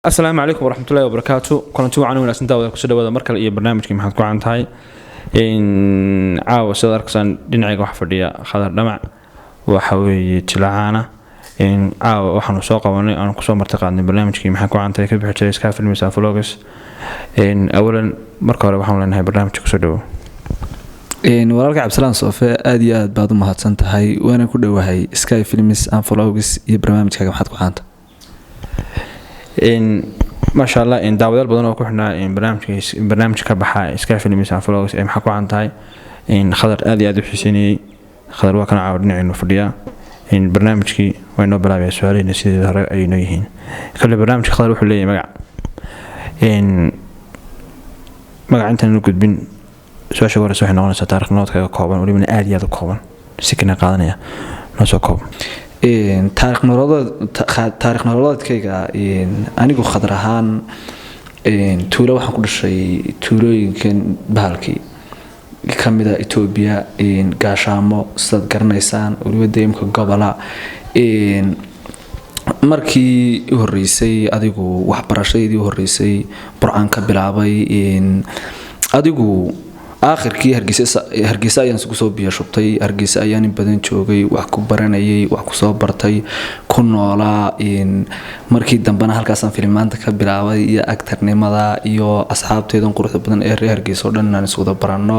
السلام عليكم ورحمة الله وبركاته. كنت وعنا من أسنتا وكسر وذا مركل إيه برنامج محمد كوعن تاي إن عاو صدر كسان دينعي وحفردية خضر دمع وحوي تلعانة إن عاو وحنا ساقة وانا أنا كسر مرتقى عند برنامج محمد كوعن تاي كبير حتى يسكاف المسافلوجس إن أولا مركل وحنا لنا برنامج كسر إن ورالك عبد السلام صوفي آدي بعض ما هتصنت هاي وأنا كل وهاي سكاي فيلمس أنفلوجس يبرنامج محمد كوعن إن ما شاء الله إن داود البدن وكحنا إن برنامج كبحة إسكاي في المسا فلوس إم حكوا عن تاي إن خضر آدي حسيني خضر وكان عاودنا إنه فديا إن برنامج كي وإنه بلا سؤالين نسيت ذهر أي نيهين كل برنامج خضر وحلي مجا إن مجا أنت نقول بين سؤال شغل سؤال نقول ستارك نوت كوبان ولي من آدي هذا كوبان سكنا قادنيا نسوا كوب taariikh nololeedkayga anigu khadar ahaan tuulo waxaan ku dhashay tuulooyinkan bahalkii kamida Itoobiya gaashaamo sidaad garanaysaan waliba deemka gobola markii u horeysay adigu waxbarashadii u horeysay Qur'aan ka bilaabay adigu آخركي هرجيسة ayaan isku soo biyashubtay hargeysa ayaan in badan joogay wax ku baranayay wax ku soo bartay ku noolaa markii dambana halkaas aan filmaanta ka bilaabay iyo actornimada iyo asxaabteedan quruxda badan ee reer hargeysa oo dhan aan isku barano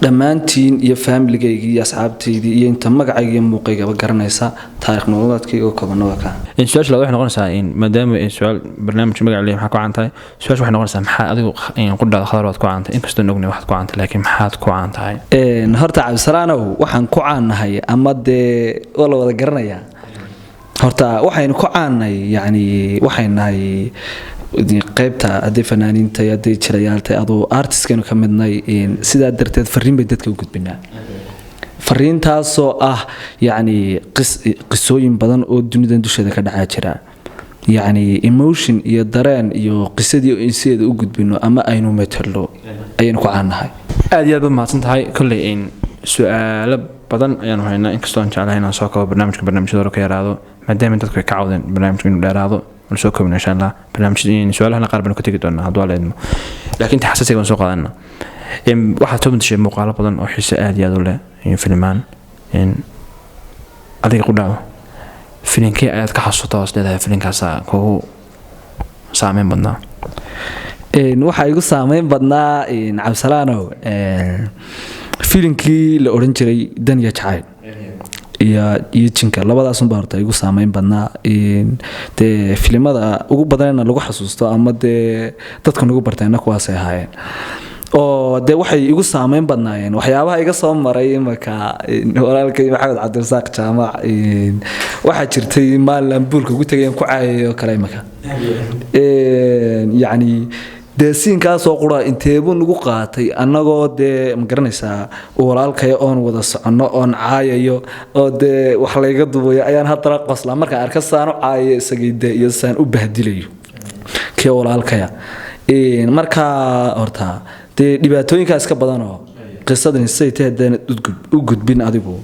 dhamaantiin iyo family-gayga iyo asxaabteedii iyo inta magacayga iyo muuqaygaba garanaysa taariikh nololeedkayga oo koobnaa ka in su'aasha waxay noqonaysaa in maadaama ay su'aal barnaamij magac leeyahay waxa ku caantahay su'aasha waxay noqonaysaa maxaa adigu in qudada khadaraad ku caantay inkastoo noogna waxaad ku caantay laakiin maxaad ku caantahay horta Cabdisalaanow waxaan ku caanahay ama de wala wada garanaya horta waxaynu ku caanay yani waxaynahay qaybta aday fanaaniinta aday jirayaalta adoo artistkeenu ka midnay sida darteed fariin bay dadka u gudbinaa fariintaasoo ah yani qisooyin badan oo dunida dusheeda ka dhaca jira yani emotion iyo dareen iyo qisadii inseeda u gudbino ama aynu metelo ayaan ku caanahay aad iyo aad mahadsan tahay kulli in su'aalo badan ayaan haynaa inkastoo aan jeclahay inaan soo koobo barnaamijyada ka yaraado maadaama dadku ay ka caawdeen barnaamijka inuu dheeraado ولسه كم إن شاء الله برنامج سؤالنا قارب نكتب كتير هذول علم لكن تحسسك من سوق هذا واحد توم تشي مقالة بدن أو حس آدي هذول فيلمان هذا يقول له فيلم كي آيات كحصة أصله فيلم كاسا كهو سامين بدنا waxaa igu saameyn badnaa Cabdisalaanow filimkii la oran jiray Daniya Jacayl iyo jinka labadaas un baartay igu saameyn badnaa de filimada ugu badanna lagu xasuusto ama de dadka nagu bartayna kuwaas ay ahaayeen oo de waxay igu saameyn badnaayeen waxyaabaha iga soo maray marka walaalkay Maxamed Cabdirasaaq Jaamac waxa jirtay maalan buulka ugu tagayeen ku caayayo kale marka yani de siinkaas oo qura inteebu nagu qaatay anagoo de ma garanaysaa walaalkay oon wada socono oon caayayo oo de wax la iga duubayo ayaan hadda qosla marka arkasaan caayo isagii iyo saan u bahdilayo kee walaalkaya marka horta de dhibaatooyinkaas ka badan oo qisadan sayteedan u gudbin adigu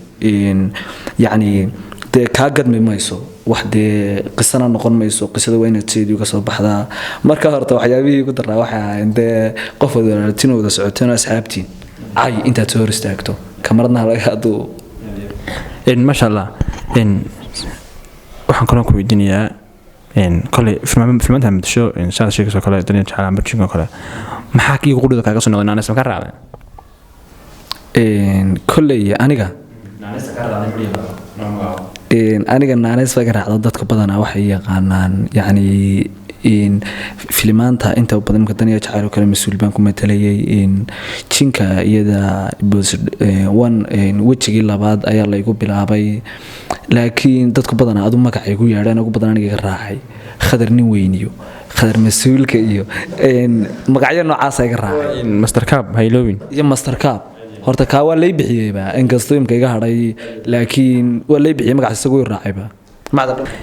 yani de ka gadmi mayso wax de qisana noqon mayso qisada wayna teedii ka soo baxdaa marka horta waxyaabihii ugu daraa waxa de qof wada socoteen asxaabtiin ay inta soo istaagto kamarna laga hado ma sha Allah waxaan kaloo ku weydiinayaa kale filmanta madasho insha Allah sheekayso kale Daniya Jacayl barjinka kale maxaa kii qudada kaaga soo noqday naanaysan ka raacday kale aniga aniga naanays baga raacdo dadka badana waxay yaqaanaan yani filmaanta inta badan ka Daniya Jacayl kale mas'uul baan ku matalayay jinka iyada wajigii labaad ayaa la igu bilaabay laakiin dadka badana adu magac ay ku yaadhaan ugu badan aniga raacay khadar nin weyniyo khadar mas'uulka iyo magacyo noocaas ay raacay Master Cup Haylowin iyo Master Cup horta ka waa lay bixiyayba in kastoo imka iga haray laakiin waa lay bixiyay magac isagu raacayba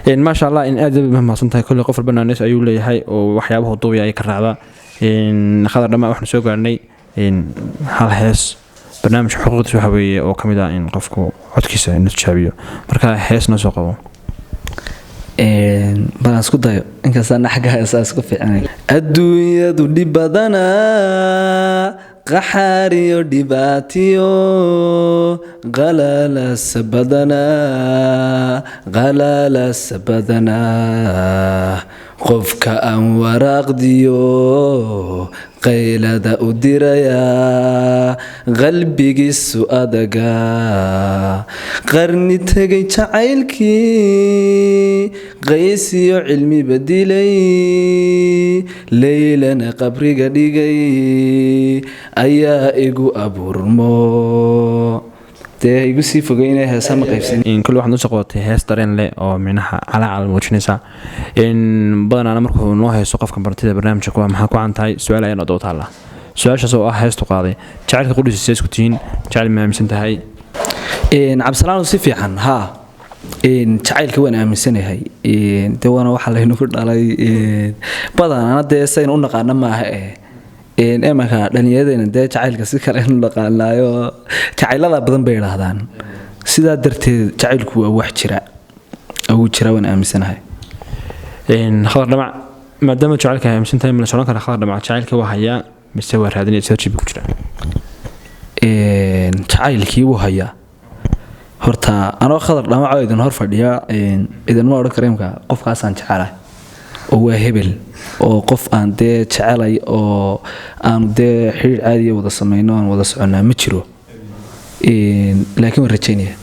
ما شاء الله إن أدب مهما صنتها كل قفل بنا الناس أيول لي هاي وحيابه الضوء أي كرعبة إن خضر لما إحنا سوق عني إن هالحس برنامج حقوق شهوية أو كمدا إن قفكو عد كيسة إن تشابيه مركا حس نسوقه balan isku dayo inkastana xagga heesaas ku fiicnay adduunyadu dhib badanaa qaxaariyo dhibaatiyo qalaalas badanaa qofka aan waraaqdiyo qaylada u dirayaa qalbigiisu adaga qarni tegay jacaylkii qaysiyo cilmiba dilay leylana qabriga dhigay ayaa igu abuurmo dee igu sii fogeynaya heesa ma qaybsan kule waxaad usoo qabatay hees dareen leh oo minaha calaacal muujinaysa badanaana markuu noo hayso qofka martida barnaamijka kuwa maxaa ku can tahay su-aal ayaan odoo taalla su-aashaas oo ah heestu qaaday jacaylka qudhiisa see isku tihiin jacayl ma aaminsan tahay cabdisalaam si fiican haa jacaylka waan aaminsanahay dee waana waxa laynagu dhalay badanaana dee sayn u naqaana maaha imanka dhalinyaradeenna dee jacaylka si kale inu dhaqaanaayo jacaylada badan bay idhaahdaan sidaa darteed jacaylku waa wax jira ugu jira waan aaminsanahay khadar dhamac maadaama jacaylka ay aaminsan tahay ma la socon kara khadar dhamac jacaylka waa hayaa mise waa raadinaya sida jibi ku jira jacaylkii wuu hayaa horta anoo khadar dhamaco idin hor fadhiya idinma odhan kara imka qofkaasaan jecelahay oo waa hebel oo qof aan dee jecelay oo aanu dee xiriir caadiya wada samayno aan wada soconnaa ma jiro laakiin waan rajaynaya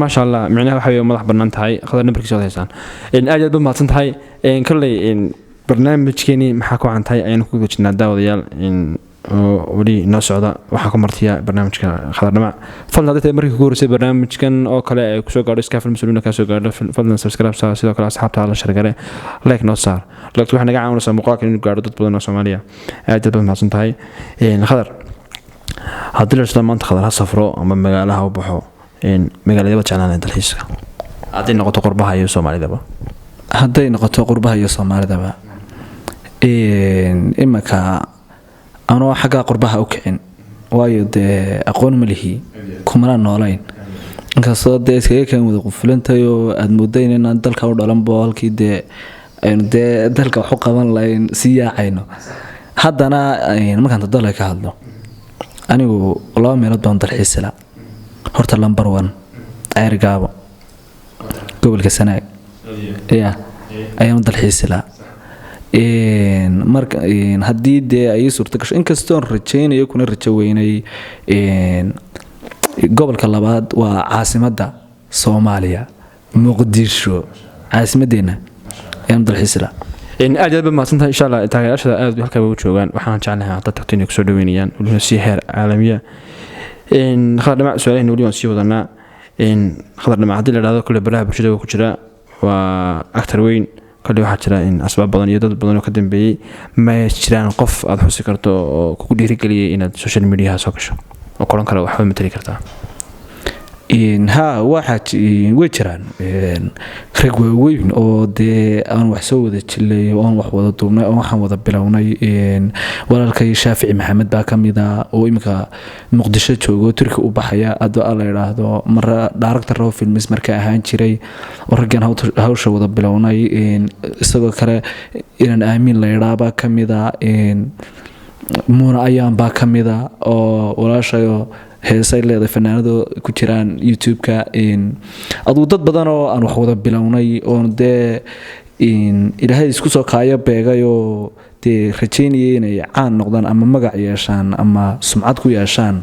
maasha allah micnaha waxa madax bannaan tahay khadar nambarkiisa wad haysaan aad aad ba mahadsan tahay kolley barnaamijkeeni maxaa ku cantahay ayaanu ku guda jirnaa daawadayaal oo weli noo socda waxaa ku martiya barnaamijka khadar dhamac fadlan hadday tahay markii kugu horeysay barnaamijkan oo kale ay kusoo gaadho iskaafil mas-uuliina kaa soo gaadho fadlan subscribe saar sidoo kale asxaabta la shargale like noo saar lagtu waxay naga caawinaysaa muuqaalka inuu gaadho dad badan oo soomaaliya aad aad baad mahadsan tahay khadar haddii la isla maanta khadar ha safro ama magaalaha u baxo magaaladaba jeclaan dalxiiska hadday noqoto qurbaha iyo soomaalidaba iyo soomaalidaba imanka anoo xaggaa qurbaha u kicin waayo dee aqoon ma lihi kumana noolayn inkastoo dee iskaga kan wada qufulantay oo aada moodayn inaan dalka u dhalanbo halkii dee aynu dee dalka wax u qaban lahayn sii yaacayno haddana markaan dadalay ka hadlo anigu 2 meelood baan dalxiisila horta lambar 1 ceergaabo gobolka Sanaag ayaan dalxiisila marka haddii dee ay suurta gasho inkastoo rajaynayo kuna rajo weynay gobolka labaad waa caasimadda Soomaaliya Muqdisho caasimadeena ayaan dalxiisla aad aad ba mahadsantahay insha Allah taageerayaasha aad halka ugu joogaan waxaan jeclahay dad tagtiin ku soo dhaweynayaan waliba si heer caalamiya khadar dhamac su'aalaha waliba si wadanaa khadar dhamac hadii la yiraahdo kule baraha bulshada ku jira waa actor weyn kale waxa jira in asbaab badan iyo dad badan oo ka dambeeyay ma jiraan qof aad xusi karto oo kugu dhiirigeliyay inaad social media soo gasho oo qoran kale wax ma tiri kartaa waxa way jiraan rag waaweyn oo dee aan wax soo wada jilay oo aan wax wada duubnay oo waxaan wada bilownay walaalkay Shaafici Maxamed baa kamid ah oo imika Muqdisho joogo Turki u baxaya adoo la yiraahdo mar director of films marka ahaan jiray oo raggan hawsha wada bilownay isagoo kale inaan aamin la yiraahdo kamid ah muuna ayaan baa kamid ah oo walaashayo heesay leedahay fanaanado ku jiraan YouTube-ka aduu dad badan oo aan wax wada bilownay oo dee ilaahay isku soo kaaya beegayo dee rajaynayay inay caan noqdaan ama magac yeeshaan ama sumcad ku yeeshaan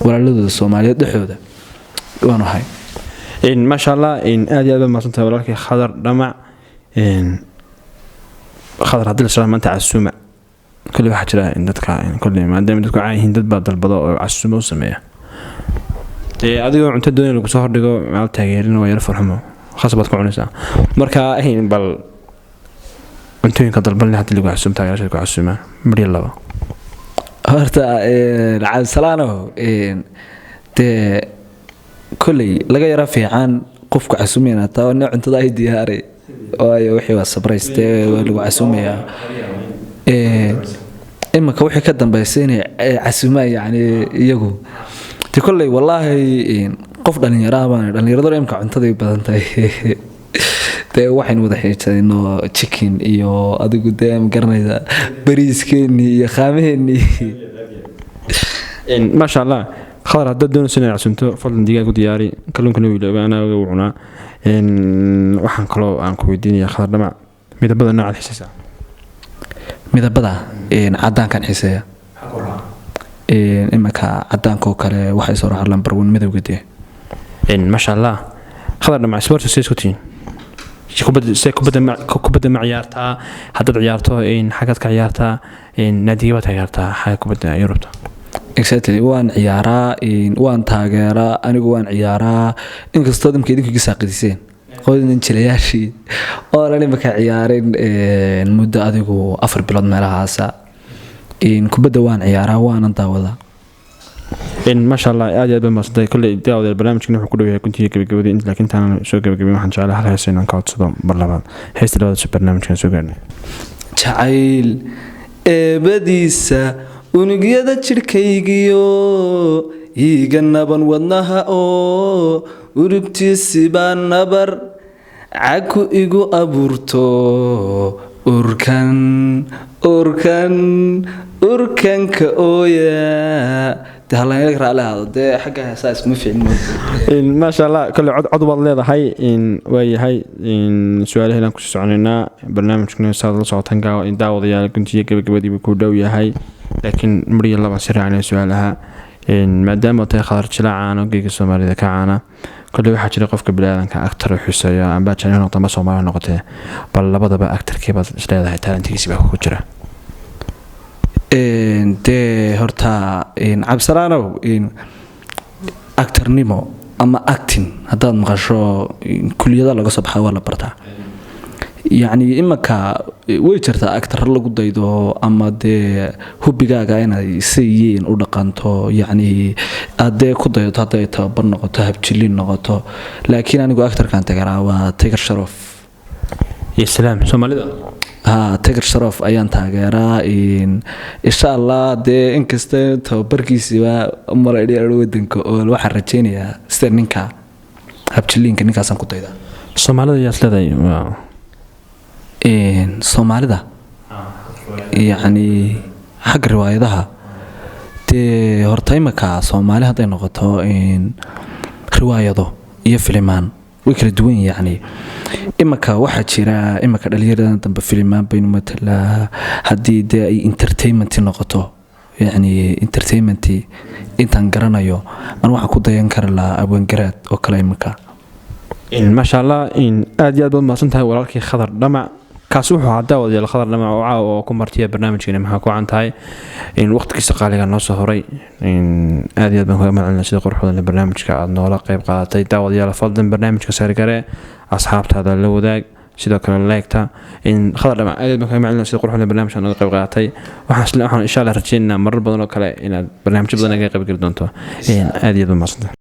walaaladooda Soomaaliyeed dhexdooda waan ahay maasha Allah aad iyo aad ma santahay walaalkay khadar dhamac khadar hadii la salaam maanta casuuma كل واحد جرا إن دتك كل ما عندهم دتك عايهين دت بعض البضاء عسوم وسمية. أديو عن تدوين لو صهر دقو مع التغييرين ويرفع رحمه خاصة بتكون نساء. مركا هين بال أنتوا كدر بلنا حتى اللي عسوم تغيير شو عسومة مري الله. هرتا العاب سلانو ت كلي لقى يرفع عن قفك عسومين تا نوع أنت ضايد دياري أيوة وحي والسبرايز لو عسومية. إما كوحي كدن بيسيني عسومة يعني يجو تقول لي والله قف دنيا رابان دنيا ردور إمك عن تدي بدن تاي dee waxaynu wada xiisadayno chicken iyo adigu dee ma garanaysa bariiskeenii iyo khaamaheenii maasha allah khadar haddaad doonayso inaad cunto fadlan digaag u diyaari kalluunkana wiilooba anaa uga cunaa waxaan kaloo aan ku weydiinaya khadar dhamac midabada noocaad xiisaysaa midabada cadaankan xiiseeya imanka cadaankoo kale waxay soo raacaan lambar 1 midowga dee maasha allah khadar dhamac sports say isku tihiin kubadda ma ciyaartaa haddaad ciyaarto xaggaad ka ciyaartaa naadiga baad ciyaartaa xagga kubadda yurubta exactly waan ciyaaraa waan taageeraa anigu waan ciyaaraa inkastoo damka idinku iga saaqidiseen qodinan jilayaashii oonan imaka ciyaarin muddo adigu 4 bilood meelahaasa kubadda waan ciyaaraa waanan daawadaa maasha allah aad aad baan maasantay kolley daawada barnaamijkan wuxuu ku dhow yahay kuntii gabagabadii inta laakiin taan soo gabagabin waxaan jeclahay hal hees inaan ka codsado mar labaad heesta labaad barnaamijkan soo gaarnay jacayl eebadiisa unugyada jidhkaygiyo iiga naban wadnaha oo urubtiisibaa nabar caku igu abuurto urkanka ooya dee hallaynaga raali ahaado dee xagga heesaa iskuma fiicin maasha allah kolley cod waad leedahay waayahay su-aalaheelaan kusii soconaynaa barnaamijkuna saad la socotaan daawadayaal guntiyo gabagabadiiba ku dhow yahay laakiin mariya laba si raacnay su-aalaha maadaama tahay khadar jilaac caano geega soomaalida ka caana kolley waxaa jira qofka biniaadanka actar u xiiseeya amba jani noqota amba soomaali noqotee bal labadaba actarkiibaad isleedahay taalentigiisi baa ku jira dee horta cabsalaanow actarnimo ama acting haddaad maqasho kuliyada laga soo baxaa waa la bartaa yacni imanka way jirtaa actar lagu daydo ama dee hubigaaga inay siyiin u dhaqanto yacni aad dee ku daydo hadday tababar noqoto habjilin noqoto laakiin anigu actarkan tagaraa waa Tiger Shroff iyo salaam soomaalida Tiger Shroff ayaan taageeraa insha allah dee inkasta tababarkiisiba maradhiya wadanka oo waxaan rajaynayaa sida ninka habjilinka ninkaasan ku daydaa soomaalida yaa isleedahay soomaalida yacni xagga riwaayadaha dee horta imanka soomaali hadday noqoto riwaayado iyo filimaan way kala duwan yacni imanka waxaa jira imanka dhalinyarada dambe filimaan baynu matalaa haddii dee ay entertainment noqoto yacni entertainment intaan garanayo aan waxaan ku dayan kari lahaa abwaangaraad oo kale imanka maasha allah aad iyo aad baad mahadsan tahay walaalkii khadar dhamac kaasi wuxuu ahaa daawadayaal khadar dhamac oo caawa oo ku martiya barnaamijkeena maxaa ku can tahay waqtigiisa qaaliga noo soo horay aad iyo aad baan kaga mahadcelina sida quruxda barnaamijka aad noola qayb qaadatay daawadayaal fadlan barnaamijka saargare asxaabtaada la wadaag sidoo kale leegta khadar dhamac aad baan kaga mahadcelina sida quruxda barnaamijka nooga qayb qaadatay waxaan insha allah rajaynaynaa marar badan oo kale inaad barnaamijyo badan kaga qayb geli doonto aad iyo aad baan mahadsantahay